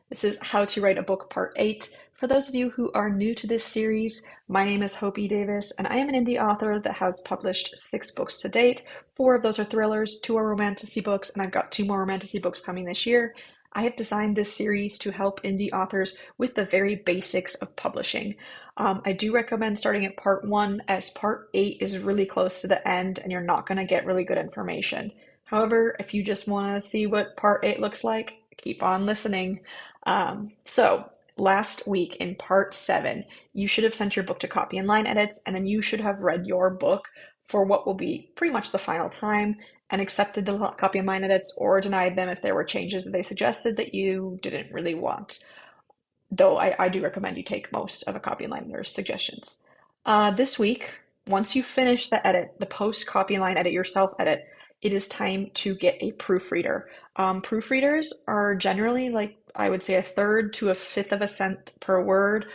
This is How to Write a Book Part 8. For those of you who are new to this series, my name is Hope E. Davis, and I am an indie author that has published 6 books to date. 4 of those are thrillers, 2 are romantasy books, and I've got 2 more romantasy books coming this year. I have designed this series to help indie authors with the very basics of publishing. I do recommend starting at Part 1, as Part 8 is really close to the end and you're not going to get really good information. However, if you just want to see what Part 8 looks like, keep on listening. So last week in part 7, you should have sent your book to copy and line edits, and then you should have read your book for what will be pretty much the final time and accepted the copy and line edits or denied them if there were changes that they suggested that you didn't really want. Though I do recommend you take most of a copy and line editor's suggestions. This week, once you finish the edit, the post copy and line edit, your self edit, it is time to get a proofreader. Proofreaders are generally like I would say a third to a fifth of a cent per word.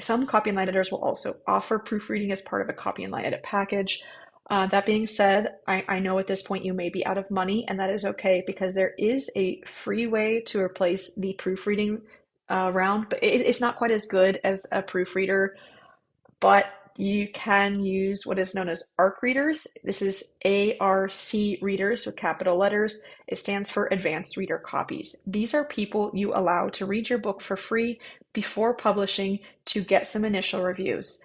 Some copy and line editors will also offer proofreading as part of a copy and line edit package. That being said, I know at this point you may be out of money, and that is okay because there is a free way to replace the proofreading round, but it's not quite as good as a proofreader, but you can use what is known as ARC readers. This is ARC readers with capital letters. It stands for Advanced Reader Copies. These are people you allow to read your book for free before publishing to get some initial reviews.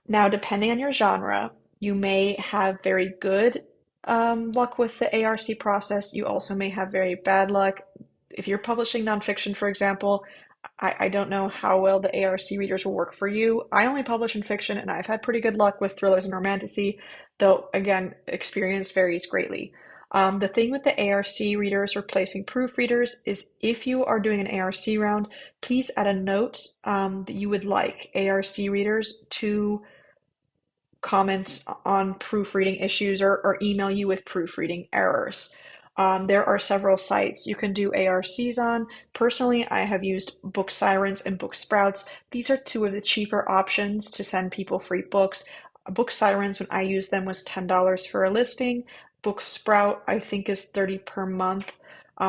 Now, depending on your genre, you may have very good luck with the ARC process. You also may have very bad luck. If you're publishing nonfiction, for example, I don't know how well the ARC readers will work for you. I only publish in fiction, and I've had pretty good luck with thrillers and romantasy, though, again, experience varies greatly. The thing with the ARC readers replacing proofreaders is if you are doing an ARC round, please add a note that you would like ARC readers to comment on proofreading issues or email you with proofreading errors. There are several sites you can do ARCs on. Personally, I have used Book Sirens and Book Sprouts. These are 2 of the cheaper options to send people free books. Book Sirens, when I used them, was $10 for a listing. Book Sprout, I think, is $30 per month.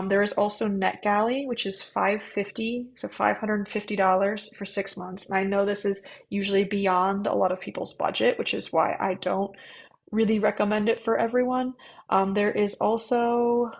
There is also NetGalley, which is $550, so $550 for 6 months. And I know this is usually beyond a lot of people's budget, which is why I don't really recommend it for everyone. There is also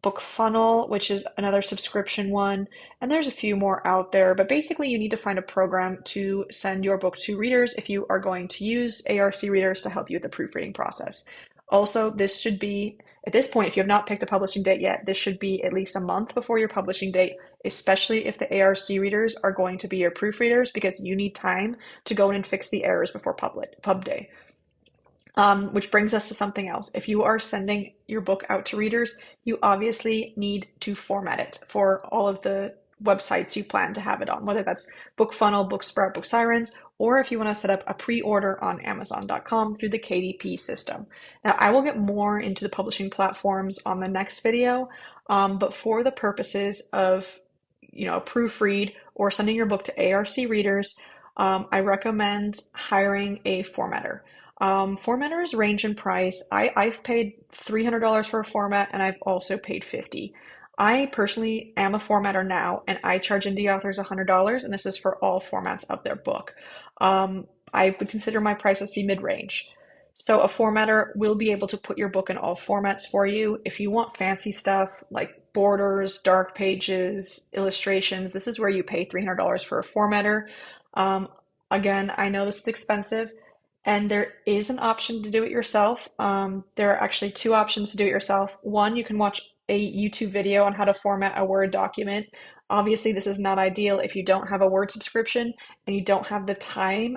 Book Funnel, which is another subscription one, and there's a few more out there. But basically, you need to find a program to send your book to readers if you are going to use ARC readers to help you with the proofreading process. Also, this should be, at this point, if you have not picked a publishing date yet, this should be at least a month before your publishing date, especially if the ARC readers are going to be your proofreaders, because you need time to go in and fix the errors before pub day. Which brings us to something else. If you are sending your book out to readers, you obviously need to format it for all of the websites you plan to have it on, whether that's BookFunnel, BookSprout, Book Sirens, or if you want to set up a pre-order on Amazon.com through the KDP system. Now, I will get more into the publishing platforms on the next video, but for the purposes of, proofread or sending your book to ARC readers, I recommend hiring a formatter. Formatters range in price. I've paid $300 for a format, and I've also paid $50. I personally am a formatter now, and I charge indie authors $100, and this is for all formats of their book. I would consider my prices to be mid-range. So a formatter will be able to put your book in all formats for you. If you want fancy stuff like borders, dark pages, illustrations, this is where you pay $300 for a formatter. Again, I know this is expensive, and there is an option to do it yourself. There are actually 2 options to do it yourself. One, you can watch a YouTube video on how to format a Word document. Obviously, this is not ideal if you don't have a Word subscription and you don't have the time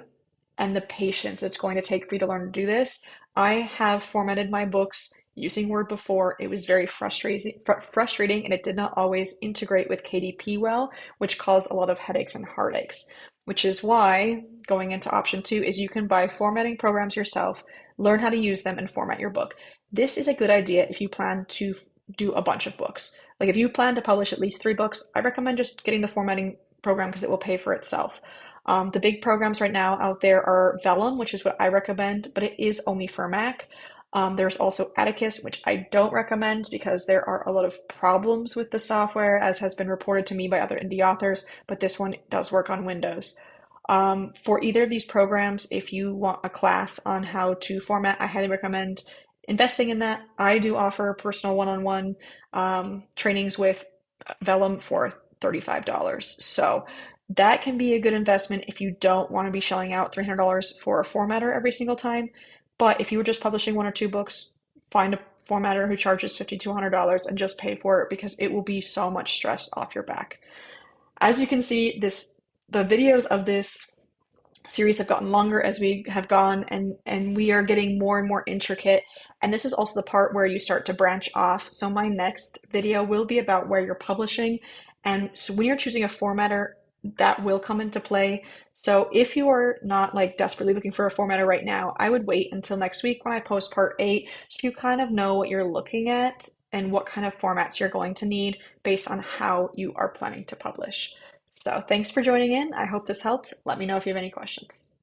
and the patience it's going to take for you to learn to do this. I have formatted my books using Word before. It was very frustrating, and it did not always integrate with KDP well, which caused a lot of headaches and heartaches. Which is why going into option 2 is you can buy formatting programs yourself, learn how to use them, and format your book. This is a good idea if you plan to do a bunch of books. Like if you plan to publish at least 3 books, I recommend just getting the formatting program because it will pay for itself. The big programs right now out there are Vellum, which is what I recommend, but it is only for Mac. There's also Atticus, which I don't recommend because there are a lot of problems with the software, as has been reported to me by other indie authors, but this one does work on Windows. For either of these programs, if you want a class on how to format, I highly recommend investing in that. I do offer personal one-on-one trainings with Vellum for $35. So that can be a good investment if you don't want to be shelling out $300 for a formatter every single time. But if you were just publishing one or two books, find a formatter who charges $5,200 and just pay for it because it will be so much stress off your back. As you can see, the videos of this series have gotten longer as we have gone, and we are getting more and more intricate, and this is also the part where you start to branch off. So my next video will be about where you're publishing, and so when you're choosing a formatter, that will come into play. So if you are not like desperately looking for a formatter right now, I would wait until next week when I post part 8 so you kind of know what you're looking at and what kind of formats you're going to need based on how you are planning to publish. So thanks for joining in. I hope this helped. Let me know if you have any questions.